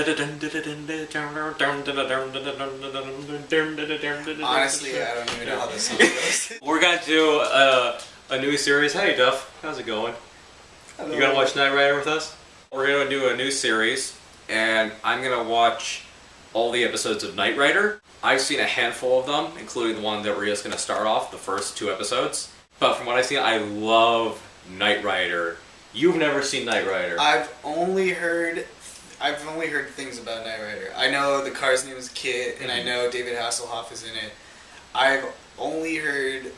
Honestly, I don't even know how this song goes. We're gonna do a new series. Hey Duff, how's it going? Hello. You gonna watch Knight Rider with us? We're gonna do a new series, and I'm gonna watch all the episodes of Knight Rider. I've seen a handful of them, including the one that we're just gonna start off, the first 2 episodes. But from what I've seen, I love Knight Rider. You've never seen Knight Rider. I've only heard things about Knight Rider. I know the car's name is KITT, and I know David Hasselhoff is in it. I've only heard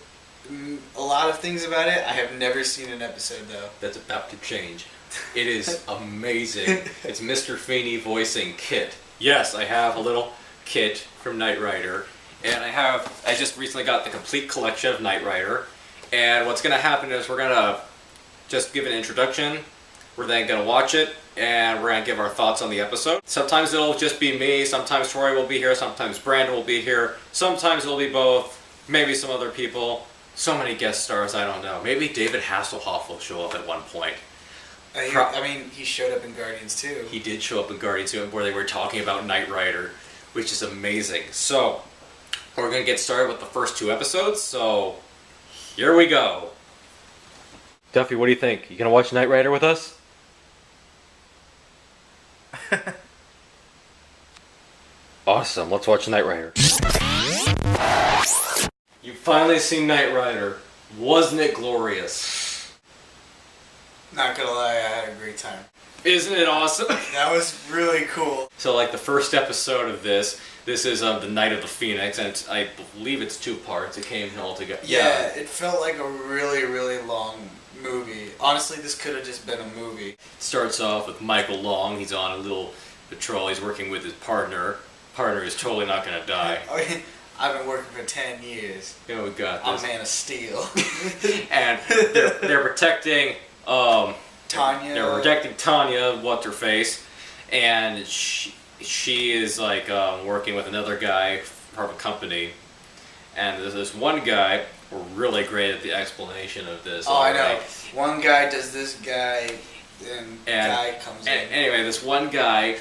a lot of things about it. I have never seen an episode though. That's about to change. It is amazing. It's Mr. Feeney voicing KITT. Yes, I have a little KITT from Knight Rider, and I just recently got the complete collection of Knight Rider. And what's gonna happen is we're gonna just give an introduction. We're then gonna watch it, and we're gonna give our thoughts on the episode. Sometimes it'll just be me, sometimes Troy will be here, sometimes Brandon will be here, sometimes it'll be both, maybe some other people. So many guest stars, I don't know. Maybe David Hasselhoff will show up at one point. I mean, he showed up in Guardians 2. He did show up in Guardians 2 where they were talking about Knight Rider, which is amazing. So, we're gonna get started with the first 2 episodes, so here we go. Duffy, what do you think? You gonna watch Knight Rider with us? Awesome, let's watch Knight Rider. You've finally seen Knight Rider. Wasn't it glorious? Not gonna lie, I had a great time. Isn't it awesome? That was really cool. So like the first episode of this is the Night of the Phoenix, and I believe it's 2 parts. It came all together. Yeah, it felt like a really, really long movie. Honestly, this could have just been a movie. It starts off with Michael Long. He's on a little patrol. He's working with his partner. Partner is totally not gonna die. I've been working for 10 years. Yeah, we got I'm this. Man of Steel. And they're protecting Tanya. They're protecting Tanya, what's her face, and she is like working with another guy from a company. And there's this one guy. We're really great at the explanation of this. Oh, I know. One guy does this guy, and guy comes in. Anyway, this one guy,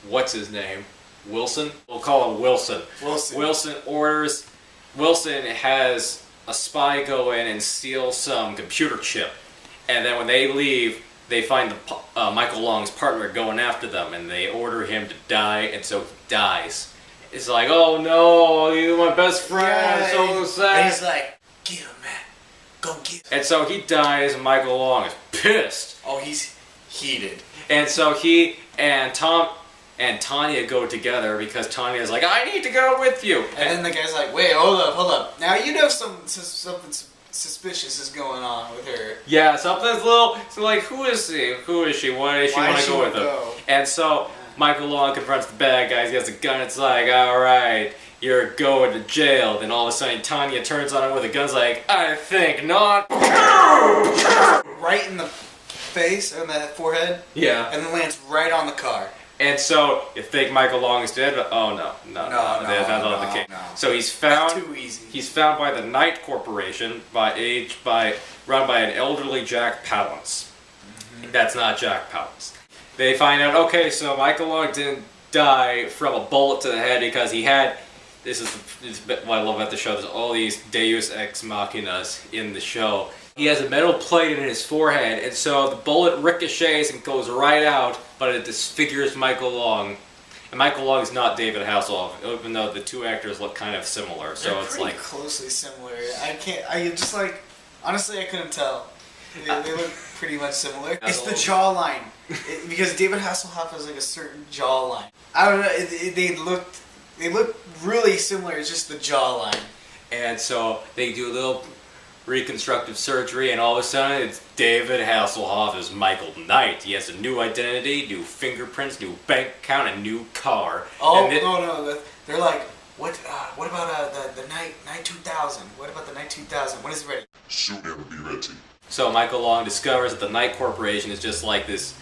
what's his name? Wilson? We'll call him Wilson. Wilson has a spy go in and steal some computer chip. And then when they leave, they find Michael Long's partner going after them, and they order him to die, and so he dies. It's like, oh no, you're my best friend, yeah, so sad. And he's like, get him, man. Go get him. And so he dies, and Michael Long is pissed. Oh, he's heated. And so he and Tom and Tanya go together because Tanya's like, I need to go with you. And then the guy's like, wait, hold up. Now you know something suspicious is going on with her. Yeah, something's a little, so like, who is she? Why does she want to go with him? And so Michael Long confronts the bad guys, he has a gun, it's like, alright, you're going to jail. Then all of a sudden Tanya turns on him with a gun's like, I think not. Right in the face, or in the forehead. Yeah. And then lands right on the car. And so you think Michael Long is dead, but oh no, that's not the case. No. So he's found. That's too easy. He's found by the Knight Corporation, run by an elderly Jack Palance. Mm-hmm. That's not Jack Palance. They find out, okay, so Michael Long didn't die from a bullet to the head because he had. This is what I love about the show. There's all these Deus Ex Machinas in the show. He has a metal plate in his forehead, and so the bullet ricochets and goes right out, but it disfigures Michael Long. And Michael Long is not David Hasselhoff, even though the 2 actors look kind of similar. So They're it's pretty like closely similar. Honestly, I couldn't tell. They look pretty much similar. It's the jawline, because David Hasselhoff has like a certain jawline. I don't know. They look really similar. It's just the jawline. And so they do a little reconstructive surgery, and all of a sudden it's David Hasselhoff as Michael Knight. He has a new identity, new fingerprints, new bank account, and new car. Oh, no. They're like, what about the Knight 2000? What about the Knight 2000? When is it ready? Soon it'll be ready. So Michael Long discovers that the Knight Corporation is just like this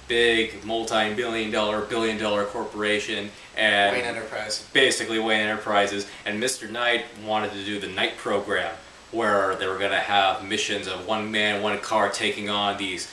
big billion-dollar corporation, and Wayne Enterprises. Basically Wayne Enterprises, and Mr. Knight wanted to do the Knight program, where they were going to have missions of one man, one car taking on these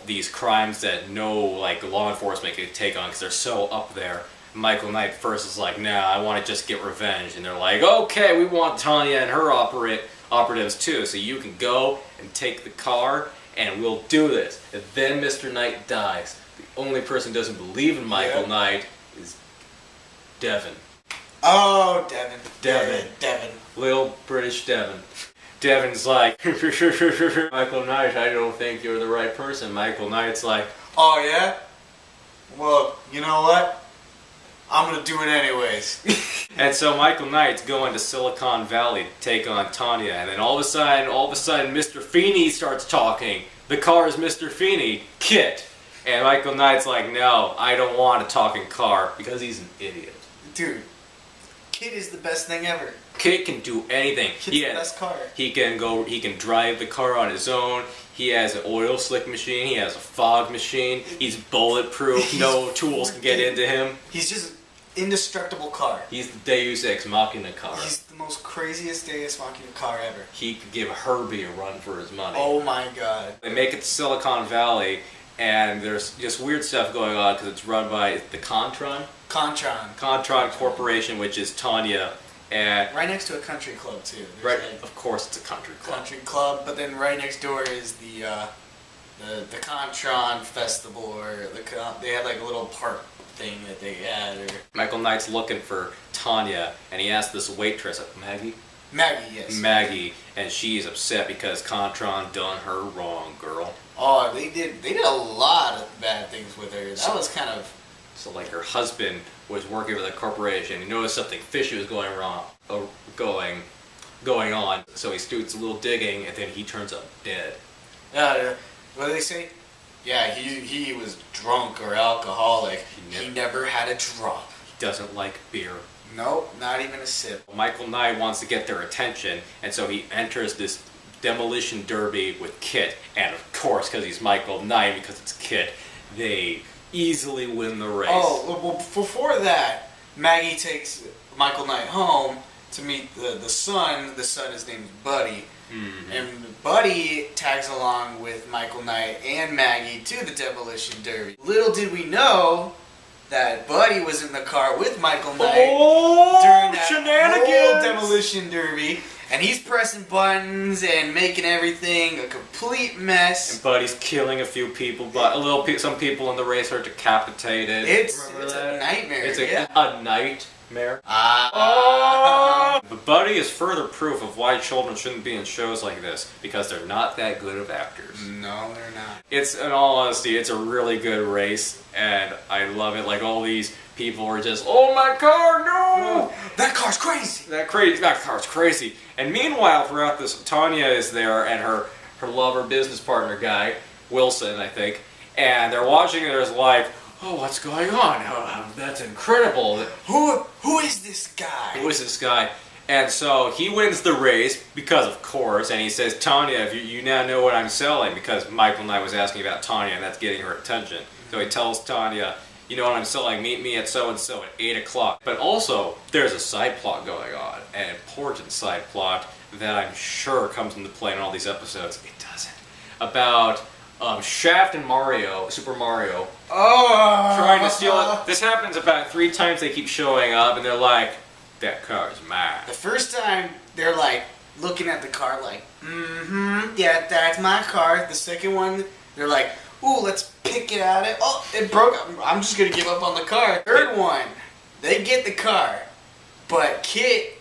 these crimes that no like law enforcement can take on because they're so up there. Michael Knight first is like, nah, I want to just get revenge, and they're like, okay, we want Tanya and her operatives too, so you can go and take the car, and we'll do this. And then Mr. Knight dies. The only person who doesn't believe in Michael Knight is Devin. Oh, Devin. Devin. Little British Devin. Devin's like, Michael Knight, I don't think you're the right person. Michael Knight's like, oh yeah? Well, you know what? I'm gonna do it anyways. And so Michael Knight's going to Silicon Valley to take on Tanya, and then all of a sudden, Mr. Feeney starts talking. The car is Mr. Feeney, KITT. And Michael Knight's like, no, I don't want a talking car, because he's an idiot. Dude, KITT is the best thing ever. KITT can do anything. KITT's the best car. He can drive the car on his own. He has an oil slick machine. He has a fog machine. He's bulletproof. No tools can get into him. He's just indestructible car. He's the Deus Ex Machina car. He's the most craziest Deus Machina car ever. He could give Herbie a run for his money. Oh my god. They make it to Silicon Valley, and there's just weird stuff going on because it's run by the Contron Corporation, which is Tanya. And right next to a country club too. Right, like, of course it's a country club. But then right next door is the Contron Festival, or they had like a little park thing that they had. Or Michael Knight's looking for Tanya, and he asks this waitress, Maggie, yes. Maggie, and she's upset because Contron done her wrong, girl. Oh, they did a lot of bad things with her. That was kind of. So like her husband was working with a corporation. He noticed something fishy was going on. So he starts a little digging, and then he turns up dead. What do they say? Yeah, he was drunk or alcoholic. He never had a drop. He doesn't like beer. Nope, not even a sip. Michael Knight wants to get their attention, and so he enters this demolition derby with KITT, and of course, because he's Michael Knight, because it's KITT, they easily win the race. Oh, well, before that, Maggie takes Michael Knight home to meet the son. The son is named Buddy. Mm-hmm. And Buddy tags along with Michael Knight and Maggie to the demolition derby. Little did we know that Buddy was in the car with Michael Knight during that whole demolition derby. And he's pressing buttons and making everything a complete mess. And Buddy's killing a few people, but some people in the race are decapitated. It's a nightmare. It's a nightmare. But Buddy is further proof of why children shouldn't be in shows like this, because they're not that good of actors. No, they're not. In all honesty, it's a really good race, and I love it. Like, all these people are just, oh my car, no! That car's crazy! That car's crazy. And meanwhile, throughout this, Tanya is there, and her lover, business partner guy, Wilson, I think, and they're watching, and there's like, oh, what's going on? Oh, that's incredible. Who is this guy? Who is this guy? And so he wins the race, because of course, and he says, Tanya, you now know what I'm selling, because Michael Knight was asking about Tanya, and that's getting her attention. So he tells Tanya, you know what I'm selling, meet me at so-and-so at 8 o'clock. But also, there's a side plot going on, an important side plot that I'm sure comes into play in all these episodes. It doesn't. About Shaft and Mario, Super Mario, trying to steal it. This happens about 3 times. They keep showing up, and they're like, that car's mine. The first time, they're like, looking at the car like, yeah, that's my car. The second one, they're like, ooh, let's pick it out. Oh, it broke. I'm just going to give up on the car. Third one, they get the car, but KITT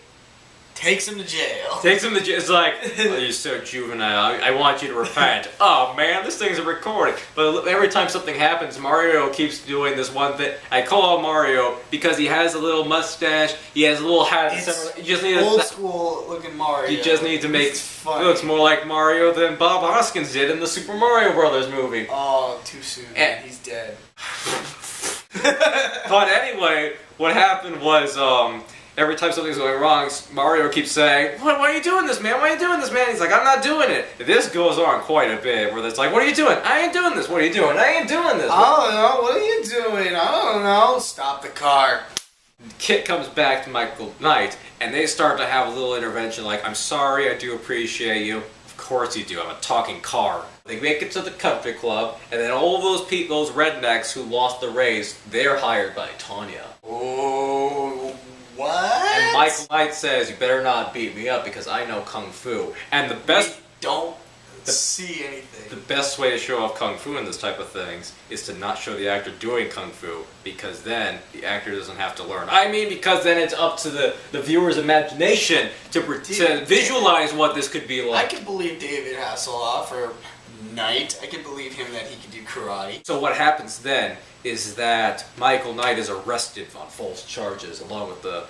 takes him to jail. It's like, oh, you're so juvenile. I want you to repent. Oh man, this thing's a recording. But every time something happens, Mario keeps doing this one thing. I call him Mario because he has a little mustache. He has a little hat. You just need old school looking Mario. You just need to make it looks more like Mario than Bob Hoskins did in the Super Mario Brothers movie. Oh, too soon. And he's dead. But anyway, what happened was, every time something's going wrong, Mario keeps saying, why are you doing this, man? Why are you doing this, man? He's like, I'm not doing it. This goes on quite a bit, where it's like, what are you doing? I ain't doing this. What are you doing? I ain't doing this. I don't know. What are you doing? I don't know. Stop the car. KITT comes back to Michael Knight, and they start to have a little intervention like, I'm sorry, I do appreciate you. Of course you do. I'm a talking car. They make it to the country club, and then all those people, those rednecks who lost the race, they're hired by Tanya. Oh, what? And Michael Knight says, "You better not beat me up because I know kung fu." And the best see anything. The best way to show off kung fu in this type of things is to not show the actor doing kung fu, because then the actor doesn't have to learn. I mean, because then it's up to the viewer's imagination to visualize what this could be like. I can believe David Hasselhoff or Knight. I can believe him that he can do karate. So what happens then is that Michael Knight is arrested on false charges along with the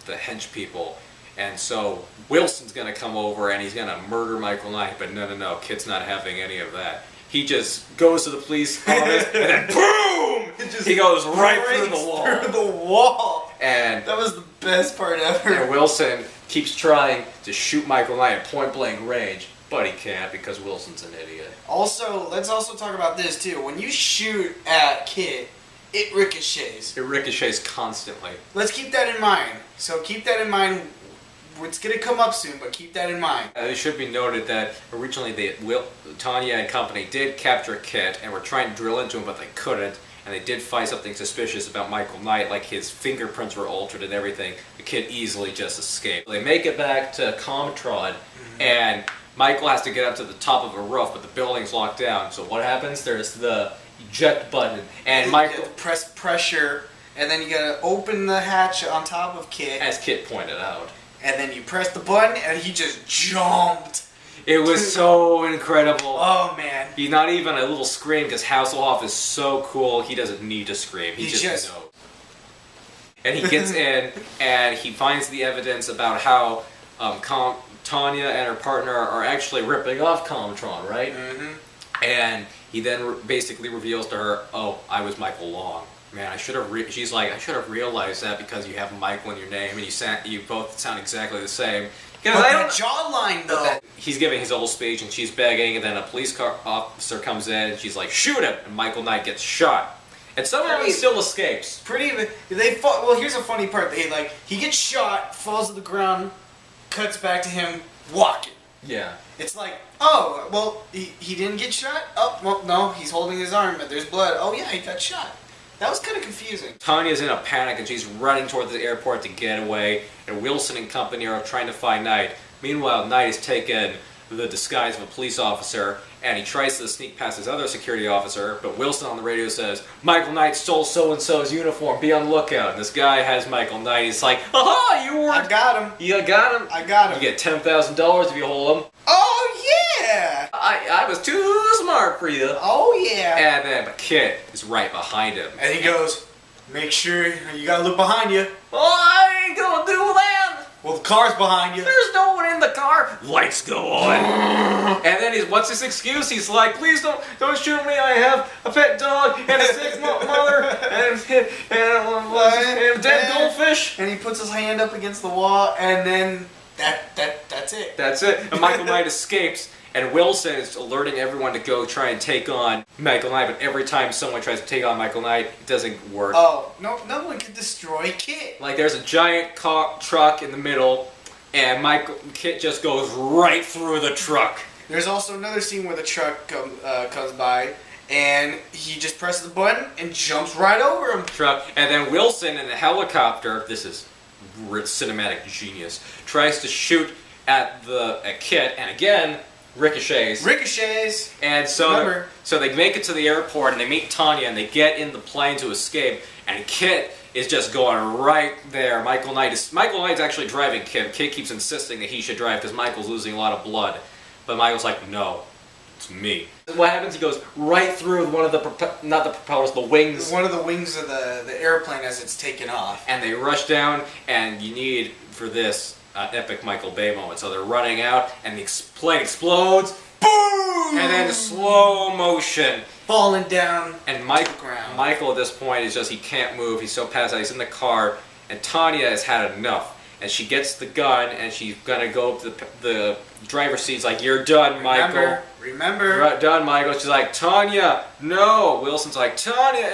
hench people. And so Wilson's going to come over and he's going to murder Michael Knight, but no, KITT's not having any of that. He just goes to the police office and then boom! He goes right through the wall. Through the wall! And that was the best part ever. And Wilson keeps trying to shoot Michael Knight at point blank range, but he can't because Wilson's an idiot. Also, let's also talk about this too. When you shoot at KITT, it ricochets. It ricochets constantly. Let's keep that in mind. So keep that in mind. It's going to come up soon, but keep that in mind. It should be noted that originally Tanya and company did capture KITT and were trying to drill into him, but they couldn't. And they did find something suspicious about Michael Knight, like his fingerprints were altered and everything. The KITT easily just escaped. They make it back to Comtron, and Michael has to get up to the top of a roof, but the building's locked down. So what happens? There's the eject button, and Michael press pressure, and then you got to open the hatch on top of KITT. As KITT pointed out. And then you press the button, and he just jumped. It was so incredible. Oh, man. He's not even a little scream, because Hasselhoff is so cool, he doesn't need to scream. He just knows. And he gets in, and he finds the evidence about how Tanya and her partner are actually ripping off Comtron, right? Mm-hmm. And he then basically reveals to her, "Oh, I was Michael Long." Man, I should have. She's like, "I should have realized that because you have Michael in your name, and you both sound exactly the same." But that jawline, though. He's giving his whole speech, and she's begging, and then a police officer comes in, and she's like, "Shoot him!" And Michael Knight gets shot, and somehow he still escapes. Well, here's a funny part. He gets shot, falls to the ground, cuts back to him walking. Yeah. It's like, oh, well, he didn't get shot. Oh, well, no, he's holding his arm, but there's blood. Oh yeah, he got shot. That was kind of confusing. Tanya's in a panic and she's running toward the airport to get away, and Wilson and company are trying to find Knight. Meanwhile, Knight has taken the disguise of a police officer, and he tries to sneak past his other security officer, but Wilson on the radio says, "Michael Knight stole so-and-so's uniform, be on the lookout." And this guy has Michael Knight. He's like, "Aha, you were..." I got him. You got him? I got him. You get $10,000 if you hold him. Oh, yeah! I was too smart for you. Oh, yeah. And then, but KITT is right behind him. And he goes, "Make sure you gotta look behind you." "Oh, I ain't gonna do that." "Well, the car's behind you." "There's no one in the car." Lights go on. And then what's his excuse? He's like, "Please don't shoot me. I have a pet dog and a sick mother and a dead goldfish." And he puts his hand up against the wall, and then that's it. That's it. And Michael Knight escapes. And Wilson is alerting everyone to go try and take on Michael Knight, but every time someone tries to take on Michael Knight, it doesn't work. Oh, no one can destroy KITT. Like, there's a giant truck in the middle, and KITT just goes right through the truck. There's also another scene where the truck comes by, and he just presses the button and jumps right over him. And then Wilson in a helicopter, this is cinematic genius, tries to shoot at KITT, and again, ricochets. And so they make it to the airport, and they meet Tanya, and they get in the plane to escape, and KITT is just going right there. Michael Knight's actually driving KITT. KITT keeps insisting that he should drive because Michael's losing a lot of blood. But Michael's like, "No, it's me." What happens? He goes right through one of the the wings. One of the wings of the airplane as it's taken off. And they rush down, and you need, for this, epic Michael Bay moment. So they're running out, and the plane explodes. Boom! And then slow motion. Falling down and Michael at this point is he can't move. He's so passed out. He's in the car, and Tanya has had enough. And she gets the gun, and she's gonna go up to the driver's seat. It's like, "You're done, Michael." Remember. Done, Michael. She's like, "Tanya, no." Wilson's like, "Tanya,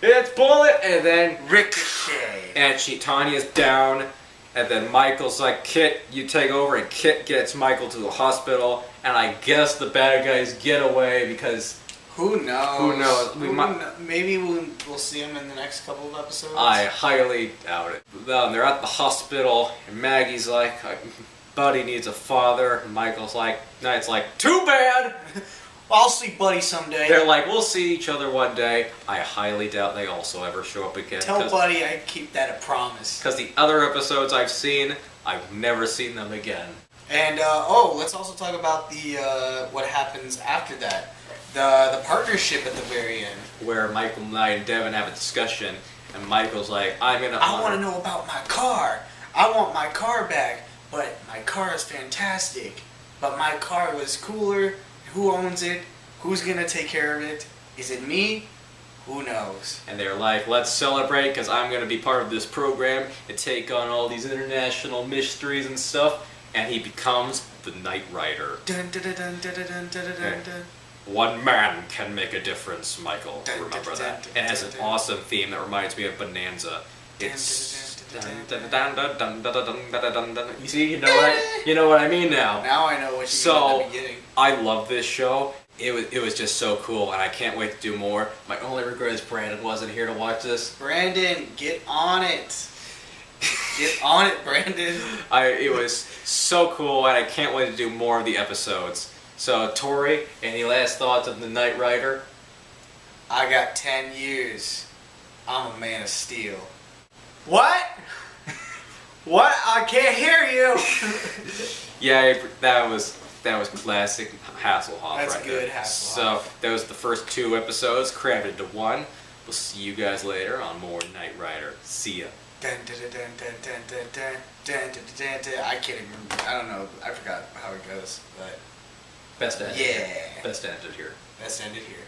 it's bullet," and then ricochet. And Tanya's down, And then Michael's like, "KITT, you take over," and KITT gets Michael to the hospital. And I guess the bad guys get away because... Who knows? Who knows? Maybe we'll see him in the next couple of episodes. I highly doubt it. They're at the hospital, and Maggie's like, "Buddy needs a father." And Michael's like, Knight's like, "Too bad." Well, I'll see Buddy someday. They're like, "We'll see each other one day." I highly doubt they also ever show up again. Tell Buddy I keep that a promise. Because the other episodes I've seen, I've never seen them again. And let's also talk about the what happens after that. The partnership at the very end, where Michael, Knight, and Devin have a discussion, and Michael's like, "I want to know about my car. I want my car back, but my car is fantastic. But my car was cooler. Who owns it? Who's gonna take care of it? Is it me? Who knows?" And they're like, "Let's celebrate because I'm gonna be part of this program and take on all these international mysteries and stuff." And he becomes the Knight Rider. Dun, dun, dun, dun, dun, dun, dun, dun, dun. One man can make a difference, Michael. Remember that. And it has an awesome theme that reminds me of Bonanza. It's... You see, you know what I mean now. Now I know what you mean at the beginning. I love this show. It was just so cool, and I can't wait to do more. My only regret is Brandon wasn't here to watch this. Brandon, get on it. Get on it, Brandon. It was so cool, and I can't wait to do more of the episodes. So, Tori, any last thoughts of the Knight Rider? I got 10 years. I'm a man of steel. What? What? I can't hear you. Yeah, that was classic Hasselhoff. That's right good, there. Hasselhoff. So that was the first 2 episodes crammed into one. We'll see you guys later on more Knight Rider. See ya. Dun, dun, dun, dun, dun, dun, dun, dun, dun, dun, dun. I can't even remember. I don't know. I forgot how it goes, but Best ended. yeah. Here. Best ended here. Best ended here.